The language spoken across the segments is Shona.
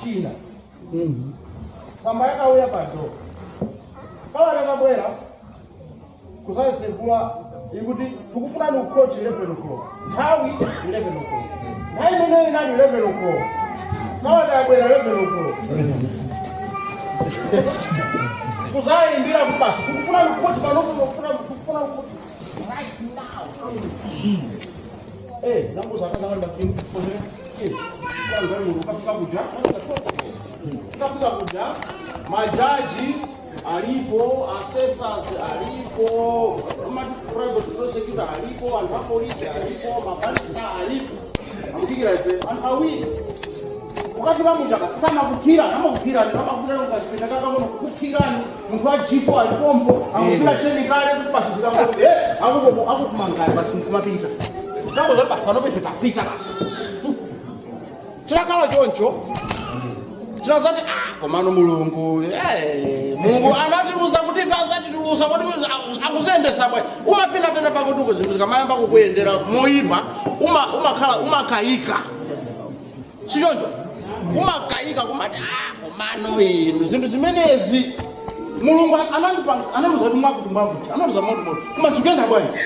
China. Samba yakauya pato. Kala yakabwera kusasegula ikuti tukufuna ni coach 11 o'clock. Nthawi 11 o'clock. Nthawi imene inali 11 o'clock. Kala yakabwera 11 o'clock. Kuzayimbira kupasi tukufuna ni coach tukufuna coach right now. Nambo zakazanga ndakimu kuzere. Kafika kuja majaji alipo, assessors alipo, private prosecutor alipo, and police alipo, mabarista alipo. Amtikira ife antawi. Ukafika muja kasama kukira, nama kukira ukapita kaka kono kukirani, mtu ajipo alipompo, amukira cheni kale kupasisika ngote. Aku kumangala basi kumapita. Nambo zote basi kanope tutapita basi. Chakala choncho tinazati komano mulungu Mungu anatiruza kuti asatiruza kuti akuzendesa bwe umapina pena pakutuko zinthu zikamayamba kukuyendera moyipa umakayika sichoncho umakayika kumati komano inu zinthu zimenezi Mulungu anatiruza kuti mwakuti anatiruza moto kumasukenda bwanji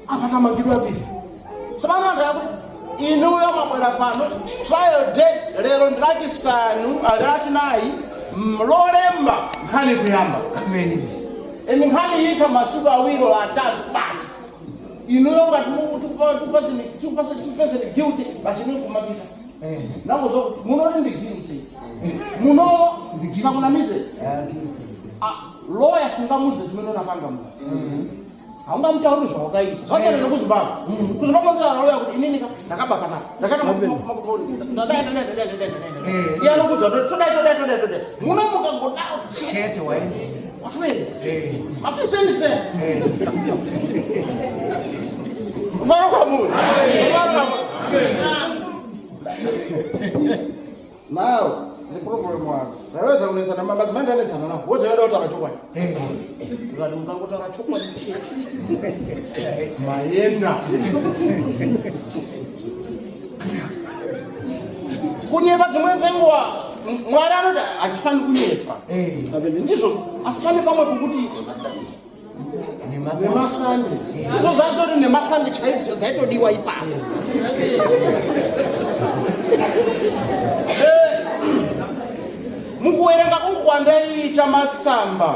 akatamangidwa pili sabana yakuti inuyo mabwera pano trial date lero ndilachisanu alachinayi lolemba nkhani kuyamba eni nkhani yitha masuku awiri atatu basi inuyo ngati tupaseni guilty basi ni kumapita nango zokuti munoti ndi guilty muno sakunamize lawyer singamuze zimene unapanga muno Anga mtarushwa wakaita. Sasa ndio kuzibaba. Kuzibaba ndio anaoya kuti inini nakaba kana. Nakata makuboni. Ndadai. Ya nokuza today. Muna mukangoda. Shete wae. Watu wewe. Mapisense. Mara mmoja. Now, the problem was, naweza kuleza na mama zimanda leza na nako. Wote wale watachukua. Ngadi mtango utachukua. Mayena. Kunyeba zimwenzengwa mwarano da achifani kunyepa. Ngabende ndizo asifani kama kukuti ni masandi. Hizo zaito ni masandi chaito zaito diwa ipa. Mukuwerenga kunkwandai chamatsamba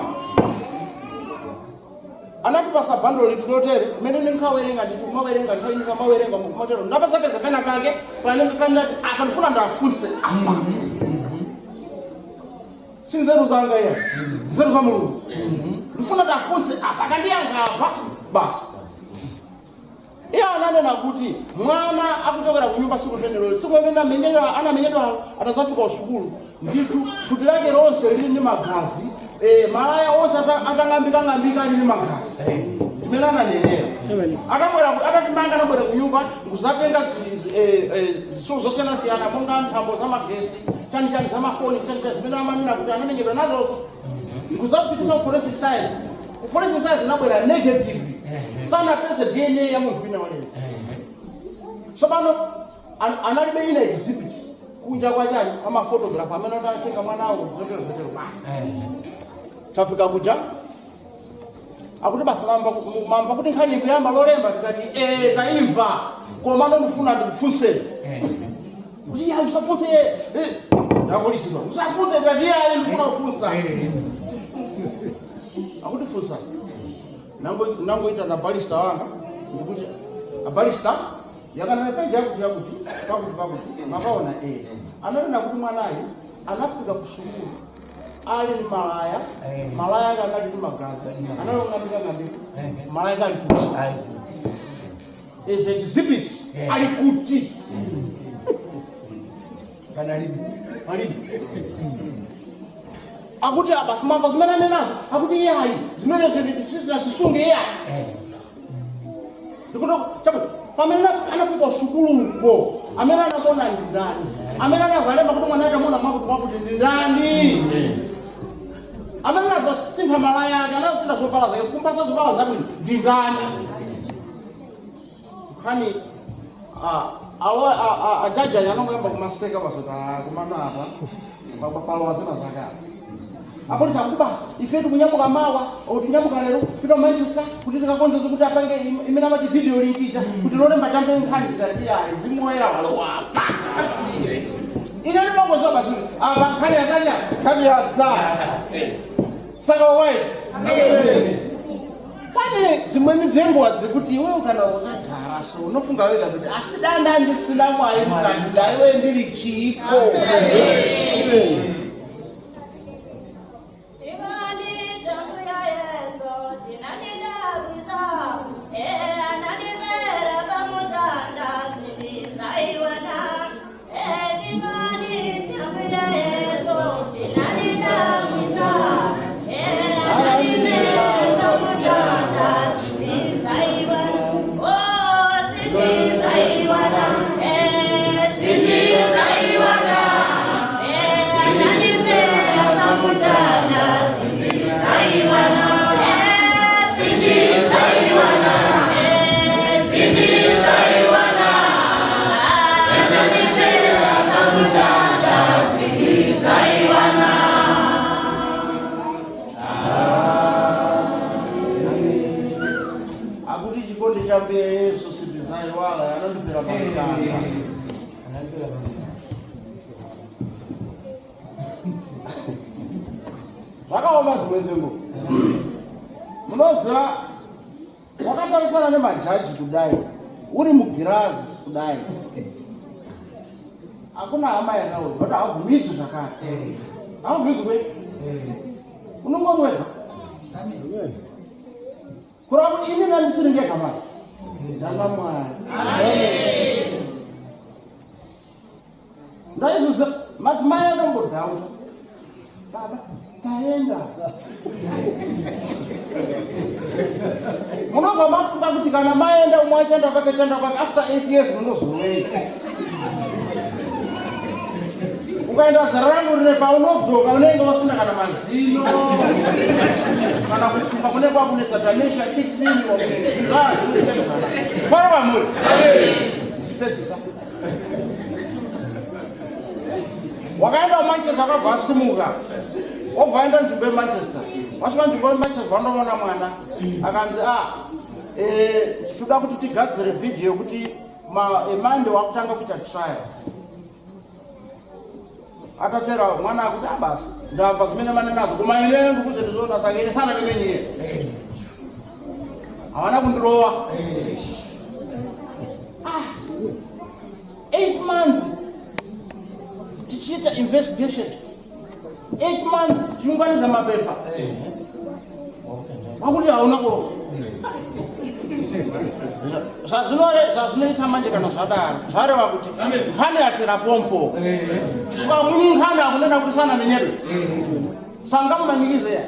anatipasa bando litulotere mene ninkawerenga ndikumawerenga ndikumawerenga mukumotero ndapasapeza pena kange panendikandati apa ndifuna ndafunse apa sinzeru zanga ya zeru za Mulungu ndifuna ndafunse apa kandiyankha apa basi iya ananena kuti mwana akuchokera kunyumba siku ndenero siku anamenyedwa atazafika usukulu nditu thupi lake lonse lili ndi magazi malaya onse atang'ambika lili magazi imelana nenera atatimanga nabwera kunyumba nguzatenga zisulo zosiyana-siyana monga nthambo za magesi chani za mafoni chani zimene amanena kuti anamenyedwa nazozo nguzapitisa forensic science inabwera negative sanapeze DNA ya munthu wina walense tsopano analibe ina exhibit kunja kwa chani amaphotographer amene atatenga mwanawo zotero basi tafika kuja akuti basi mamba kuti nkhani kuyamba lolemba tikati taimva koma ndofuna ndikufunse kuti ya usafunse ndakulisima usafunse tikati ya ndifuna kufunsa akuti funsa nangoita na barista wanga ndikuti abarista yakanapeja yakuti pakuti makaona ananena kuti mwanayi anafika kusukulu ali ni malaya kanali ni magazi analongambika malaya kali kuti is exhibit ali kuti kanalibi akuti abasi mamba zimene nenazo akuti yayi zimene zisunge yayi ndikuti chabu pamene anafika sukuluko amene anamona ndi ndani amene anazalemba kuti mwana akamona mwakuti ndi ndani amene anazasintha malaya ake anazasintha zovala zake kumpasa zovala zabwino ndi ndani hani ajaja yanongomba kumaseka vasota kumanapa papalowazina zaka apolisi akuba ifetu kunyamuka mawa otinyamuka lero pita Manchester kuti tikakonzeza kuti apange imene amati video linkija kuti lolemba tambe nkhani tikatiya zimoyera walowapa ine ndimongoza basi apa nkhani yakanya nkhani yadza saka wawayi pane zimweni dzenguwa dzekuti iwe ukana wakagara so unofunga wega kuti asidanda ndisina mwayi mukandida iwe ndiri chiko Yesu sibizai wala yanandipira pakutanga zvakaoma zvimwe nzengo munoziva wakatarisana nemajaji kudai uri mugirazi kudai hakuna hama yakawe kuti haubvumidzwi zvakare haubvumidzwi unongorwezva kurava kuti ini ndandisiri ngegamai ndanga Mwari ndaizvozvo madzimai anombodhauta baba taenda munobva mafuka kuti kana maenda umwe achaenda kwake chaenda kwake after 8 years munozovei ukaenda zara rangu rine paunodzoka unenge wasina kana mazino kana kutuka kunenge wakunetsa damesha kiksini farova muri pedzisa wakaenda kuManchester wakabva wasimuka wobva waenda nzvimbo yeManchester wasvika nzvimbo yeManchester wandoona mwana akanzi toda kuti tigadzire vhidhiyo yekuti emande wakutanga kuita trial akatera mwana akuti basi ndamba zimene manenazo koma inengu kuti ndizota sakene sana nemenye hawana kundirowa 8 months tichiita investigation 8 months tiunganidza mapepa wakuti hauna kurowa zvazvinoita manje kana zvadaro zvareva kuti nkhani yachera pompo muni nkhani akunena kuti sana nenyedo sanga mumanikizeya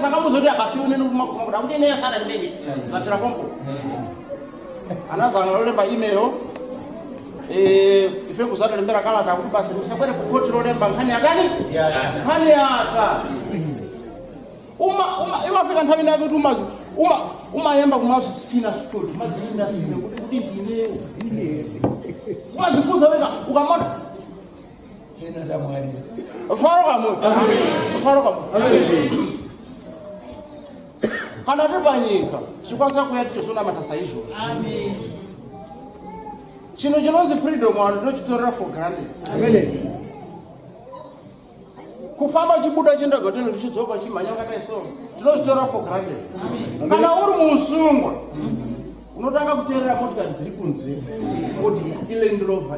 sanga muzoti akasiuneni kumakuda kuti ineya sana nemenye zachera pompo anazana lolemba email ife kuzatolembera kalata kuti basi musakwere kukoti lolemba nkhani yakani nkhani yata imafika nthawi nake kuti umayemba kumazisina story mazisina kuti ndinewo umazifuza weka ukamona faro kamwe kana tibanyika chikwanisa kuya tichosona matasa izvo chino chinonzi freedom wanhu tinochitorera for granted kufamba chibuda chienda goteni tichidzoka chimhanya kataisoro tinochitora for granted kana uri muusungwa unotanga kuteerera motikari dziri kunze kuti iland rover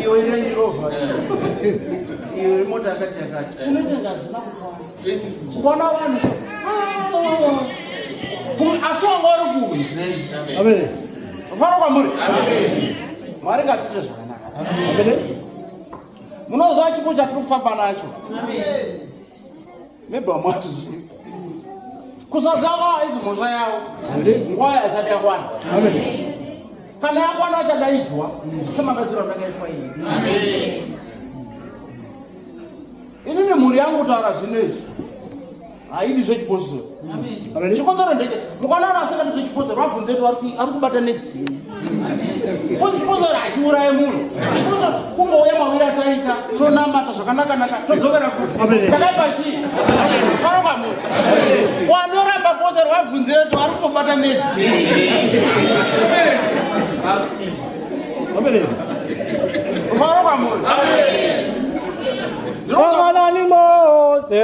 iwe iland rover iwe mota yakati yakati unotenga zina kuona vanhu asi wanga uri kunze faro kwamuri Mwari ngatiite zvakanaka munoziva chipo chatiri kufamba nacho maybe hamazvizivi kusaziva aizi mhosva yavo nguva yaisati yakwana kana yakwana achadaidzwa semagadziro ndakaitwa ini inini mhuri yangu kutaura zvinezvi haidi zvechipozo. Chikonzero ndeke mukanana asingati zvechipozo vabvunze kuti ari kubata nedzii. Chipozo hachiuraye munhu. Kungouya mawira taita tonamata zvakanaka todzokera kuti takaipa chii faroka munhu wanoramba pozo vabvunze kuti ari kubata nedzii. Faroka munhu Yanganani Mose,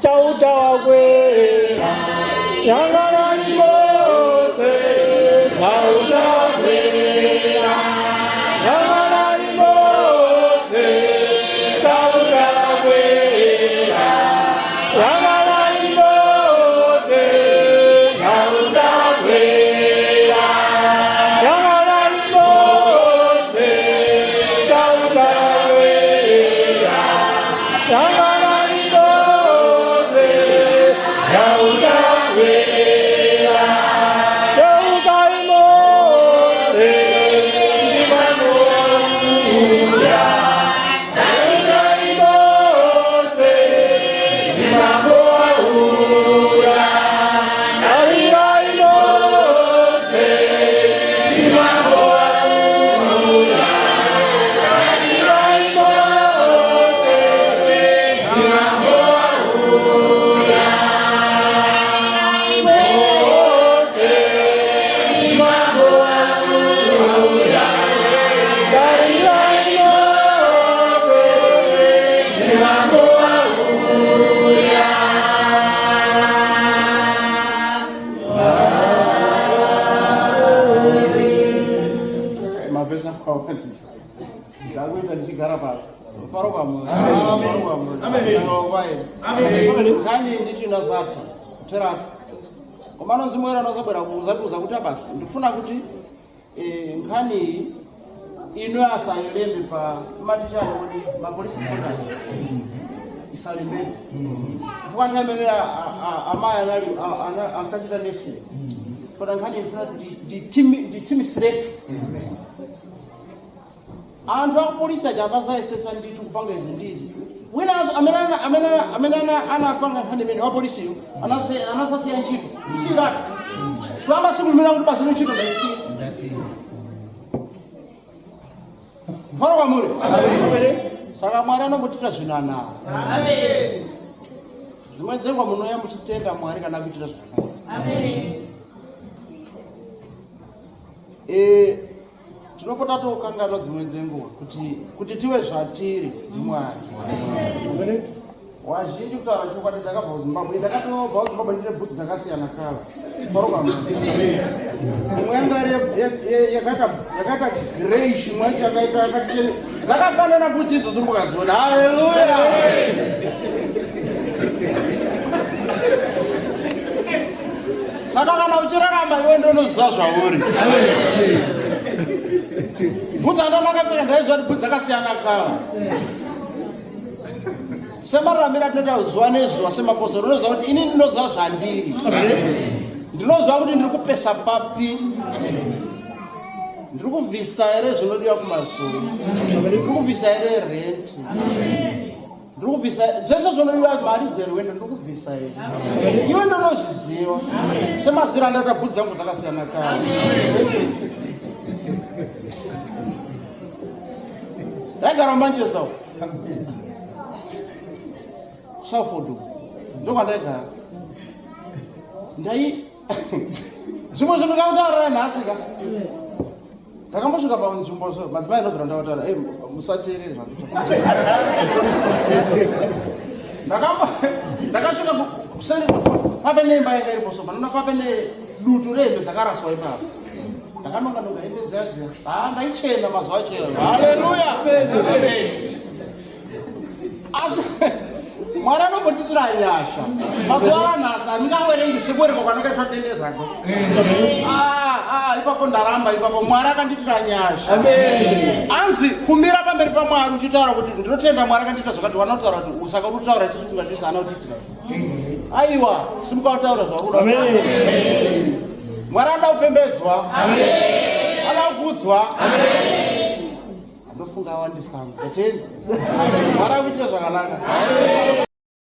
chauta kwera. Yanganani Mose, chauta kwera. Yanganani Mose, chauta kwera. Yanganani Mose, chauta kwera. Yanganani Mose, chauta kwera. Yanganani Mose, chauta kwera. Chauta Mose, ndimamuya. Chauta Mose, ndimamuya. Chauta Mose, ndimamuya. mapesa kwawandisa ndakuita ndichigara pasi faroka munhu kani ndichina zata kuterata komanozimwera anozabwera kuzatuza kuti basi ndifuna kuti nkhani iyi ino asayilembe pa matichani kuti mapolisi contact isalembeke chifukwa ndamene amaya anali ankachita nesi kota nkhani ndifuna kuti nditimitsiretu anthu akupolisi aja akazayesesa ndithu kupanga izi ndizi wina amene anapanga nkhani imene wapolisiyo anasasiya ntchito kusiratu kuyamba siku limene kuti basi ntchito ndaisiya faroka mule saka Mwari anombotita zvinanawo dzimwe dzenguva munoya muchitenda Mwari kana kuitira zvakanaka. Tinopota tokanganwa dzimwe dzenguva kuti tive zvatiri ndiMwari. Wazhinji kutaura chokwadi ndakabva kuZimbabwe ndakatobva kuZimbabwe ndine bhutsu dzakasiyana kala faroka imwe yanga yakaita grey chimwe yacho yakaita yakachena dzakafanana bhutsu idzo dzombokadziona. Haleluya. Saka kana uchirarama iwe ndonoziva zvauri. Bhutsu andonakapfeka ndaiziva kuti bhutsu dzakasiyana kala. Semaramira tinoita zuva nezuva semapostori unoziva kuti ini ndinoziva zvandiri. Ndinoziva kuti ndiri kupesa papi. Ndiri kubvisa here zvinodiwa kumasoro. Ndiri kubvisa here renti. Ndiri kubvisa zvese zvinodiwa mari dzerwendo ndiri kubvisa here. Iwe ndinozviziva. Semazira ndaita bhutsu dzangu dzakasiyana kala. Ndaigara muManchester. Salford ndokwandaigara ndai zvimwe zvindikautaurira nhasika ndakambosvika panzvimbo so madzimai anobvira ndakataura musateerere ndakasvika kuseri pape neimba yanga iripo sofa nona pape nedutu rehembe dzakaraswa ipapo ndakanonga hembe dzadzia ndaichena mazuva achero. Haleluya. Asi Mwari anombotitira nyasha mazuva anhasi handingawerengi sekuwerenga kwanakaitwa dende zako. Ipapo ndaramba ipapo Mwari akanditira nyasha. Anzi kumira pamberi paMwari uchitaura kuti ndinotenda Mwari akandiita zvakati wanotaura kuti usaka urikutaura chisitunga chese anotitira. Aiwa simukautaura zvaruda. Mwari ada kupembedzwa. Ada kukudzwa. Ndofunga awandisangu. Mwari akuitira zvakanaka.